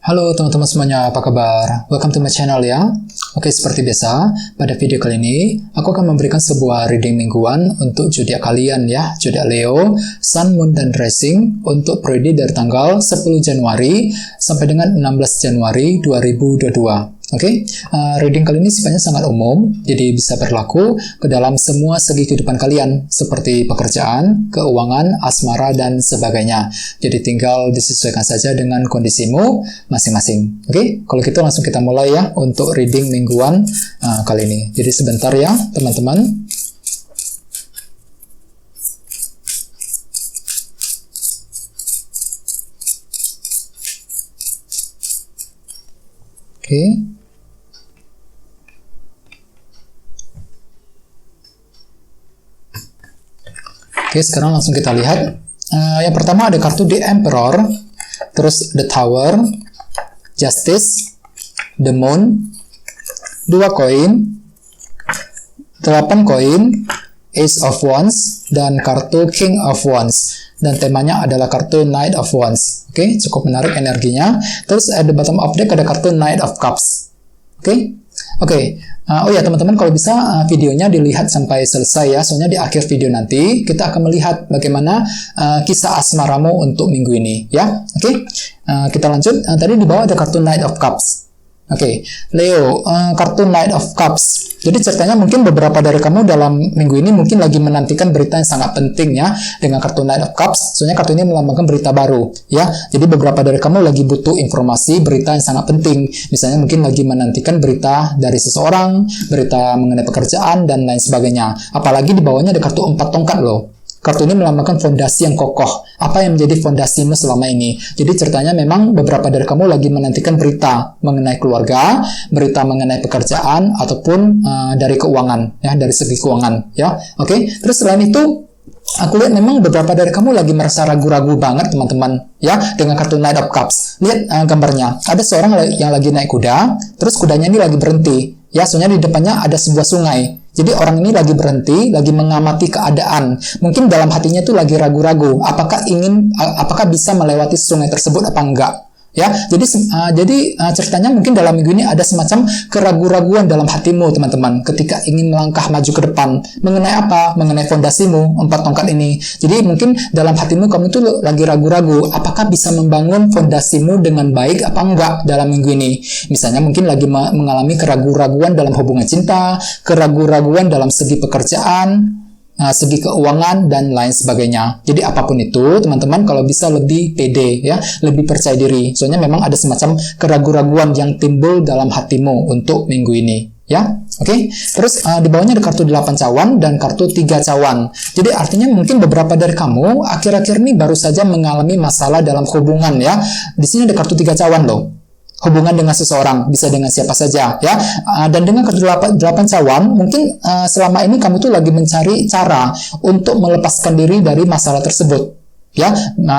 Halo teman-teman semuanya, apa kabar? Welcome to my channel ya. Oke, seperti biasa, pada video kali ini, aku akan memberikan sebuah reading mingguan untuk zodiak kalian ya, zodiak Leo, Sun, Moon, dan Rising untuk periode dari tanggal 10 Januari sampai dengan 16 Januari 2022. Oke, reading kali ini sifatnya sangat umum, jadi bisa berlaku ke dalam semua segi kehidupan kalian, seperti pekerjaan, keuangan, asmara, dan sebagainya. Jadi tinggal disesuaikan saja dengan kondisimu masing-masing. Oke, kalau gitu langsung kita mulai ya untuk reading mingguan kali ini. Jadi sebentar ya teman-teman. Oke. Oke, sekarang langsung kita lihat. Yang pertama ada kartu The Emperor, terus The Tower, Justice, The Moon, 2 koin, 8 koin, Ace of Wands, dan kartu King of Wands. Dan temanya adalah kartu Knight of Wands. Oke, cukup menarik energinya. Terus at the bottom of deck ada kartu Knight of Cups. Oke. Oh ya teman-teman, kalau bisa videonya dilihat sampai selesai ya. Soalnya di akhir video nanti kita akan melihat bagaimana kisah asmaramu untuk minggu ini ya. Oke. Kita lanjut. Tadi di bawah ada kartu Knight of Cups. Oke, Leo, kartu Knight of Cups. Jadi ceritanya mungkin beberapa dari kamu dalam minggu ini mungkin lagi menantikan berita yang sangat penting ya dengan kartu Knight of Cups. Soalnya kartu ini melambangkan berita baru ya. Jadi beberapa dari kamu lagi butuh informasi berita yang sangat penting. Misalnya mungkin lagi menantikan berita dari seseorang, berita mengenai pekerjaan dan lain sebagainya. Apalagi di bawahnya ada kartu 4 tongkat loh. Kartu ini melambangkan fondasi yang kokoh. Apa yang menjadi fondasimu selama ini? Jadi ceritanya memang beberapa dari kamu lagi menantikan berita mengenai keluarga, berita mengenai pekerjaan, ataupun dari keuangan, ya, dari segi keuangan, ya. Oke. Terus selain itu, aku lihat memang beberapa dari kamu lagi merasa ragu-ragu banget, teman-teman, ya, dengan kartu Knight of Cups. Lihat gambarnya. Ada seorang yang lagi naik kuda, terus kudanya ini lagi berhenti. Ya, soalnya di depannya ada sebuah sungai. Jadi orang ini lagi berhenti, lagi mengamati keadaan. Mungkin dalam hatinya itu lagi ragu-ragu, apakah bisa melewati sungai tersebut apa enggak. Ya, jadi ceritanya mungkin dalam minggu ini ada semacam keraguan-raguan dalam hatimu, teman-teman, ketika ingin melangkah maju ke depan. Mengenai apa? Mengenai fondasimu, 4 tongkat ini. Jadi mungkin dalam hatimu kamu itu lagi ragu-ragu, apakah bisa membangun fondasimu dengan baik apa enggak dalam minggu ini. Misalnya mungkin lagi mengalami keraguan-raguan dalam hubungan cinta, keraguan-raguan dalam segi pekerjaan, segi keuangan dan lain sebagainya. Jadi apapun itu, teman-teman, kalau bisa lebih pede ya, lebih percaya diri. Soalnya memang ada semacam keraguan-raguan yang timbul dalam hatimu untuk minggu ini, ya. Oke. Terus di bawahnya ada kartu 8 cawan dan kartu 3 cawan. Jadi artinya mungkin beberapa dari kamu akhir-akhir ini baru saja mengalami masalah dalam hubungan ya. Di sini ada kartu 3 cawan loh. Hubungan dengan seseorang, bisa dengan siapa saja ya. Dan dengan kartu 8 cawan, mungkin selama ini kamu tuh lagi mencari cara untuk melepaskan diri dari masalah tersebut ya.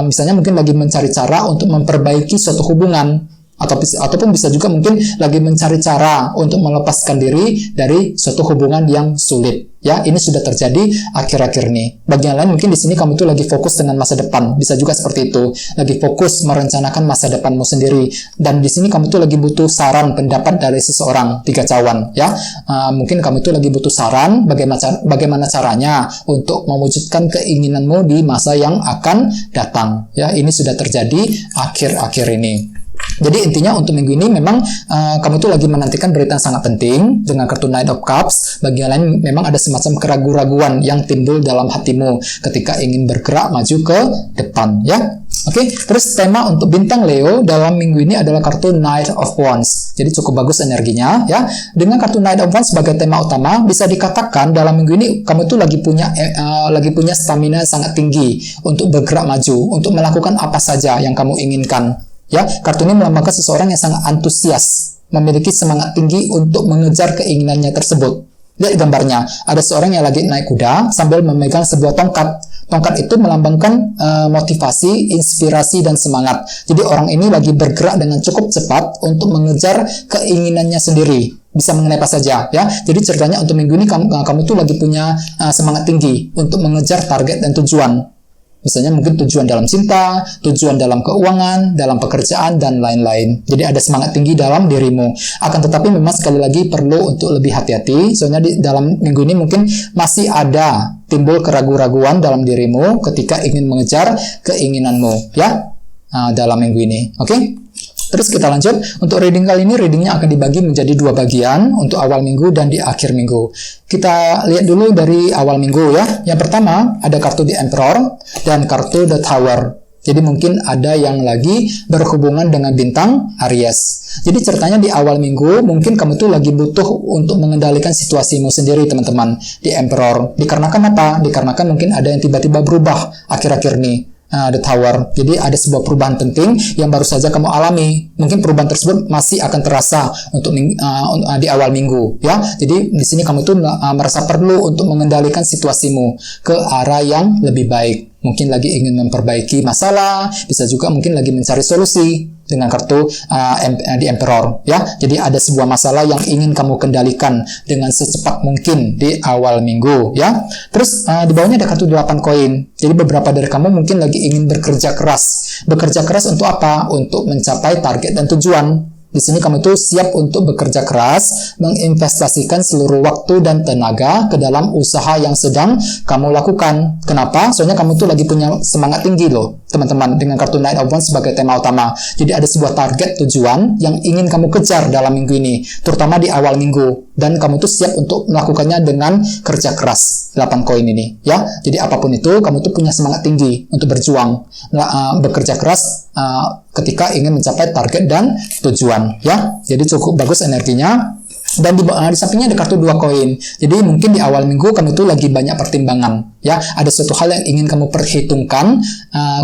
Misalnya mungkin lagi mencari cara untuk memperbaiki suatu hubungan, ataupun bisa juga mungkin lagi mencari cara untuk melepaskan diri dari suatu hubungan yang sulit ya. Ini sudah terjadi akhir-akhir ini. Bagi yang lain mungkin di sini kamu tuh lagi fokus dengan masa depan, bisa juga seperti itu, lagi fokus merencanakan masa depanmu sendiri. Dan di sini kamu tuh lagi butuh saran pendapat dari seseorang, 3 cawan ya. Mungkin kamu tuh lagi butuh saran bagaimana caranya untuk mewujudkan keinginanmu di masa yang akan datang ya. Ini sudah terjadi akhir-akhir ini. Jadi intinya untuk minggu ini memang kamu tuh lagi menantikan berita yang sangat penting dengan kartu Knight of Cups. Bagi yang lain memang ada semacam keraguan-raguan yang timbul dalam hatimu ketika ingin bergerak maju ke depan ya. Oke, terus tema untuk bintang Leo dalam minggu ini adalah kartu Knight of Wands. Jadi cukup bagus energinya ya. Dengan kartu Knight of Wands sebagai tema utama, bisa dikatakan dalam minggu ini kamu tuh lagi punya stamina yang sangat tinggi untuk bergerak maju, untuk melakukan apa saja yang kamu inginkan. Ya, kartu ini melambangkan seseorang yang sangat antusias, memiliki semangat tinggi untuk mengejar keinginannya tersebut. Lihat gambarnya, ada seorang yang lagi naik kuda sambil memegang sebuah tongkat. Tongkat itu melambangkan motivasi, inspirasi, dan semangat. Jadi orang ini lagi bergerak dengan cukup cepat untuk mengejar keinginannya sendiri. Bisa mengenai apa saja ya. Jadi ceritanya untuk minggu ini kamu tuh lagi punya semangat tinggi untuk mengejar target dan tujuan. Misalnya mungkin tujuan dalam cinta, tujuan dalam keuangan, dalam pekerjaan, dan lain-lain. Jadi ada semangat tinggi dalam dirimu. Akan tetapi memang sekali lagi perlu untuk lebih hati-hati. Soalnya di dalam minggu ini mungkin masih ada timbul keraguan-raguan dalam dirimu ketika ingin mengejar keinginanmu, ya, dalam minggu ini. Oke? Terus kita lanjut. Untuk reading kali ini, readingnya akan dibagi menjadi 2 bagian, untuk awal minggu dan di akhir minggu. Kita lihat dulu dari awal minggu ya. Yang pertama, ada kartu The Emperor dan kartu The Tower. Jadi mungkin ada yang lagi berhubungan dengan bintang Aries. Jadi ceritanya di awal minggu, mungkin kamu tuh lagi butuh untuk mengendalikan situasimu sendiri, teman-teman. The Emperor. Dikarenakan apa? Dikarenakan mungkin ada yang tiba-tiba berubah akhir-akhir ini. The Tower. Jadi ada sebuah perubahan penting yang baru saja kamu alami. Mungkin perubahan tersebut masih akan terasa untuk di awal minggu, ya. Jadi di sini kamu tuh merasa perlu untuk mengendalikan situasimu ke arah yang lebih baik. Mungkin lagi ingin memperbaiki masalah, bisa juga mungkin lagi mencari solusi dengan kartu The Emperor, ya. Jadi ada sebuah masalah yang ingin kamu kendalikan dengan secepat mungkin di awal minggu, ya. Terus di bawahnya ada kartu 8 koin. Jadi beberapa dari kamu mungkin lagi ingin bekerja keras. Bekerja keras untuk apa? Untuk mencapai target dan tujuan. Di sini kamu tuh siap untuk bekerja keras, menginvestasikan seluruh waktu dan tenaga ke dalam usaha yang sedang kamu lakukan. Kenapa? Soalnya kamu tuh lagi punya semangat tinggi loh, teman-teman, dengan kartu Knight of Wands sebagai tema utama. Jadi ada sebuah target tujuan yang ingin kamu kejar dalam minggu ini, terutama di awal minggu. Dan kamu tuh siap untuk melakukannya dengan kerja keras. 8 koin ini, ya. Jadi apapun itu, kamu tuh punya semangat tinggi untuk berjuang, bekerja keras ketika ingin mencapai target dan tujuan, ya. Jadi cukup bagus energinya. Dan di sampingnya ada kartu 2 koin. Jadi mungkin di awal minggu kamu tuh lagi banyak pertimbangan, ya. Ada suatu hal yang ingin kamu perhitungkan,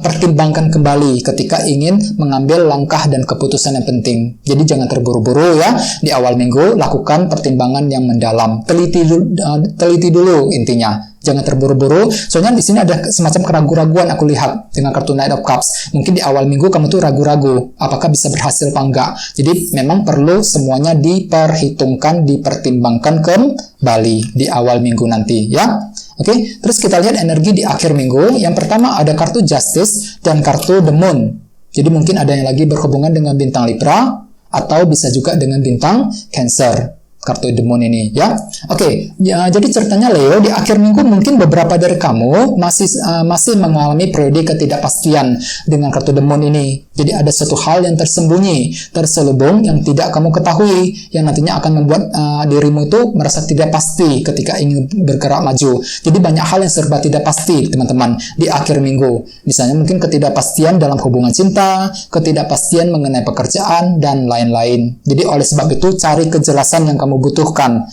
pertimbangkan kembali ketika ingin mengambil langkah dan keputusan yang penting. Jadi jangan terburu-buru, ya. Di awal minggu lakukan pertimbangan yang mendalam. Teliti dulu intinya. Jangan terburu-buru. Soalnya di sini ada semacam keraguan-raguan aku lihat dengan kartu Knight of Cups. Mungkin di awal minggu kamu tuh ragu-ragu apakah bisa berhasil apa enggak. Jadi memang perlu semuanya diperhitungkan, dipertimbangkan kembali di awal minggu nanti, ya. Oke, terus kita lihat energi di akhir minggu. Yang pertama ada kartu Justice dan kartu The Moon. Jadi mungkin ada yang lagi berhubungan dengan bintang Libra atau bisa juga dengan bintang Cancer. Kartu The Moon ini, ya. Oke, ya, jadi ceritanya Leo, di akhir minggu mungkin beberapa dari kamu masih mengalami periode ketidakpastian dengan kartu The Moon ini. Jadi ada suatu hal yang tersembunyi, terselubung yang tidak kamu ketahui, yang nantinya akan membuat dirimu itu merasa tidak pasti ketika ingin bergerak maju. Jadi banyak hal yang serba tidak pasti, teman-teman, di akhir minggu. Misalnya mungkin ketidakpastian dalam hubungan cinta, ketidakpastian mengenai pekerjaan, dan lain-lain. Jadi oleh sebab itu cari kejelasan yang kamu butuhkan.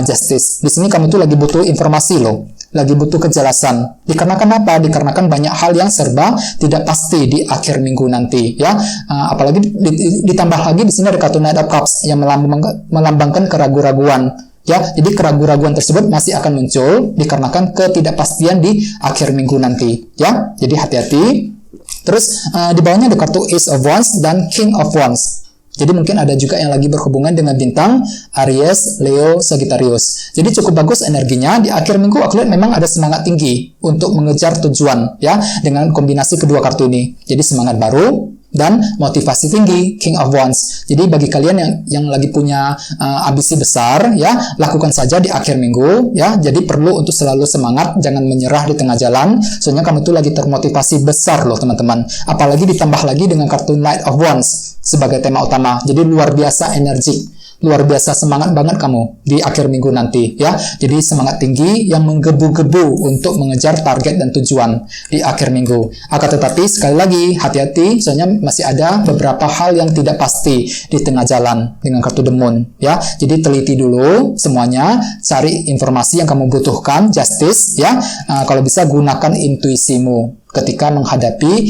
Justice. Di sini kamu tuh lagi butuh informasi loh. Lagi butuh kejelasan. Dikarenakan apa? Dikarenakan banyak hal yang serba tidak pasti di akhir minggu nanti, ya. Apalagi ditambah lagi di sini ada kartu Knight of Cups yang melambangkan keraguan-raguan. Ya, jadi keraguan-raguan tersebut masih akan muncul dikarenakan ketidakpastian di akhir minggu nanti, ya. Jadi hati-hati. Terus di bawahnya ada kartu Ace of Wands dan King of Wands. Jadi mungkin ada juga yang lagi berhubungan dengan bintang Aries, Leo, Sagittarius. Jadi cukup bagus energinya. Di akhir minggu aku lihat memang ada semangat tinggi untuk mengejar tujuan, ya, dengan kombinasi kedua kartu ini. Jadi semangat baru dan motivasi tinggi, King of Wands. Jadi bagi kalian yang lagi punya ambisi besar, ya, lakukan saja di akhir minggu, ya. Jadi perlu untuk selalu semangat, jangan menyerah di tengah jalan. Soalnya kamu tuh lagi termotivasi besar loh, teman-teman. Apalagi ditambah lagi dengan kartu Knight of Wands sebagai tema utama. Jadi luar biasa energik. Luar biasa semangat banget kamu di akhir minggu nanti, ya. Jadi semangat tinggi yang menggebu-gebu untuk mengejar target dan tujuan di akhir minggu. Akan tetapi sekali lagi hati-hati, soalnya masih ada beberapa hal yang tidak pasti di tengah jalan dengan kartu The Moon, ya. Jadi teliti dulu semuanya, cari informasi yang kamu butuhkan, Justice, ya. Kalau bisa gunakan intuisimu ketika menghadapi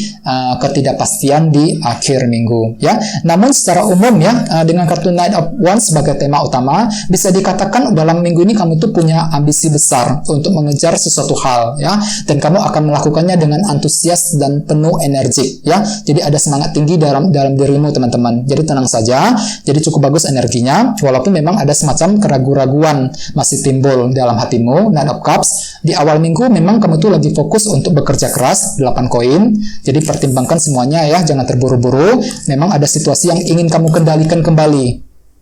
ketidakpastian di akhir minggu, ya. Namun secara umum, ya, dengan kartu Knight of Wands sebagai tema utama, bisa dikatakan dalam minggu ini kamu tuh punya ambisi besar untuk mengejar sesuatu hal, ya, dan kamu akan melakukannya dengan antusias dan penuh energi, ya. Jadi ada semangat tinggi dalam dirimu, teman-teman. Jadi tenang saja. Jadi cukup bagus energinya, walaupun memang ada semacam keraguan-raguan masih timbul dalam hatimu. Knight of Cups di awal minggu memang kamu tuh lagi fokus untuk bekerja keras jelas 8 koin. Jadi pertimbangkan semuanya ya, jangan terburu-buru. Memang ada situasi yang ingin kamu kendalikan kembali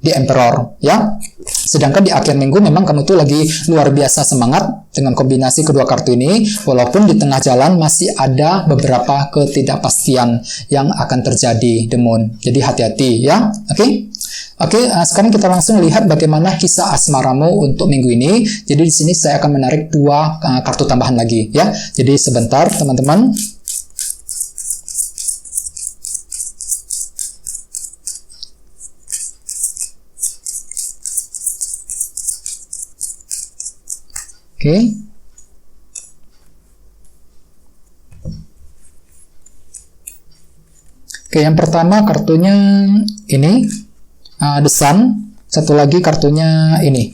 di Emperor ya. Sedangkan di akhir minggu memang kamu tuh lagi luar biasa semangat dengan kombinasi kedua kartu ini, walaupun di tengah jalan masih ada beberapa ketidakpastian yang akan terjadi, The Moon. Jadi hati-hati ya. Oke, sekarang kita langsung lihat bagaimana kisah asmaramu untuk minggu ini. Jadi di sini saya akan menarik 2 kartu tambahan lagi ya. Jadi sebentar teman-teman. Oke, yang pertama kartunya ini, The Sun. Satu lagi kartunya ini,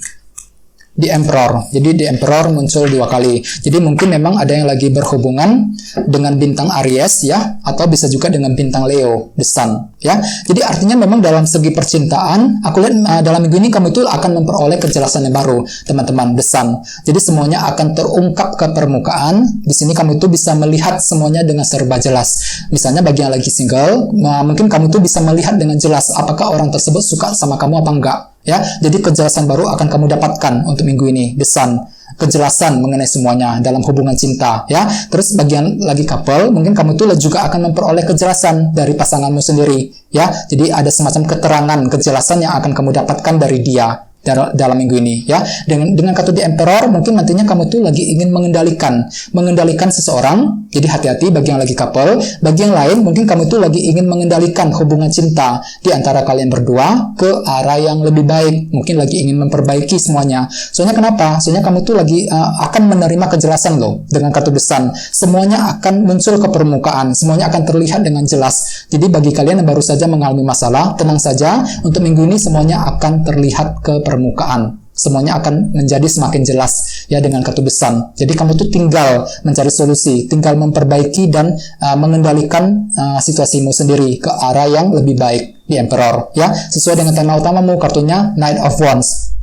The Emperor. Jadi The Emperor muncul 2 kali. Jadi mungkin memang ada yang lagi berhubungan dengan bintang Aries ya, atau bisa juga dengan bintang Leo, The Sun ya. Jadi artinya memang dalam segi percintaan, aku lihat dalam minggu ini kamu itu akan memperoleh kejelasan yang baru, teman-teman, The Sun. Jadi semuanya akan terungkap ke permukaan. Di sini kamu itu bisa melihat semuanya dengan serba jelas. Misalnya bagi yang lagi single, mungkin kamu itu bisa melihat dengan jelas apakah orang tersebut suka sama kamu apa enggak. Ya, jadi kejelasan baru akan kamu dapatkan untuk minggu ini, The Sun. Kejelasan mengenai semuanya dalam hubungan cinta, ya. Terus bagian lagi couple, mungkin kamu tuh juga akan memperoleh kejelasan dari pasanganmu sendiri, ya. Jadi ada semacam keterangan, kejelasan yang akan kamu dapatkan dari dia dalam minggu ini ya. Dengan kartu The Emperor mungkin nantinya kamu tuh lagi ingin mengendalikan seseorang. Jadi hati-hati bagi yang lagi couple. Bagi yang lain mungkin kamu tuh lagi ingin mengendalikan hubungan cinta di antara kalian berdua ke arah yang lebih baik. Mungkin lagi ingin memperbaiki semuanya. Soalnya kenapa? Soalnya kamu tuh lagi akan menerima kejelasan loh dengan kartu The Sun. Semuanya akan muncul ke permukaan, semuanya akan terlihat dengan jelas. Jadi bagi kalian yang baru saja mengalami masalah, tenang saja, untuk minggu ini semuanya akan terlihat ke permukaan. Semuanya akan menjadi semakin jelas ya dengan kartu The Sun. Jadi kamu tuh tinggal mencari solusi, tinggal memperbaiki dan mengendalikan situasimu sendiri ke arah yang lebih baik di Emperor ya. Sesuai dengan tema utamamu, kartunya Knight of Wands.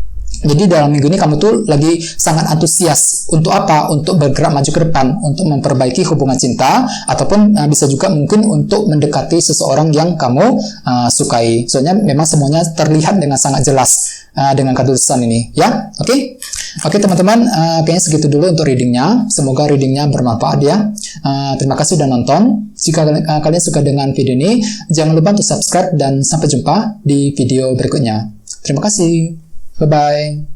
Jadi dalam minggu ini kamu tuh lagi sangat antusias. Untuk apa? Untuk bergerak maju ke depan, untuk memperbaiki hubungan cinta, ataupun bisa juga mungkin untuk mendekati seseorang yang kamu sukai. Soalnya memang semuanya terlihat dengan sangat jelas dengan kartu The Sun ini, ya. Oke, teman-teman, kayaknya segitu dulu untuk readingnya. Semoga readingnya bermanfaat ya. Terima kasih sudah nonton. Jika kalian suka dengan video ini, jangan lupa untuk subscribe dan sampai jumpa di video berikutnya. Terima kasih. Bye-bye.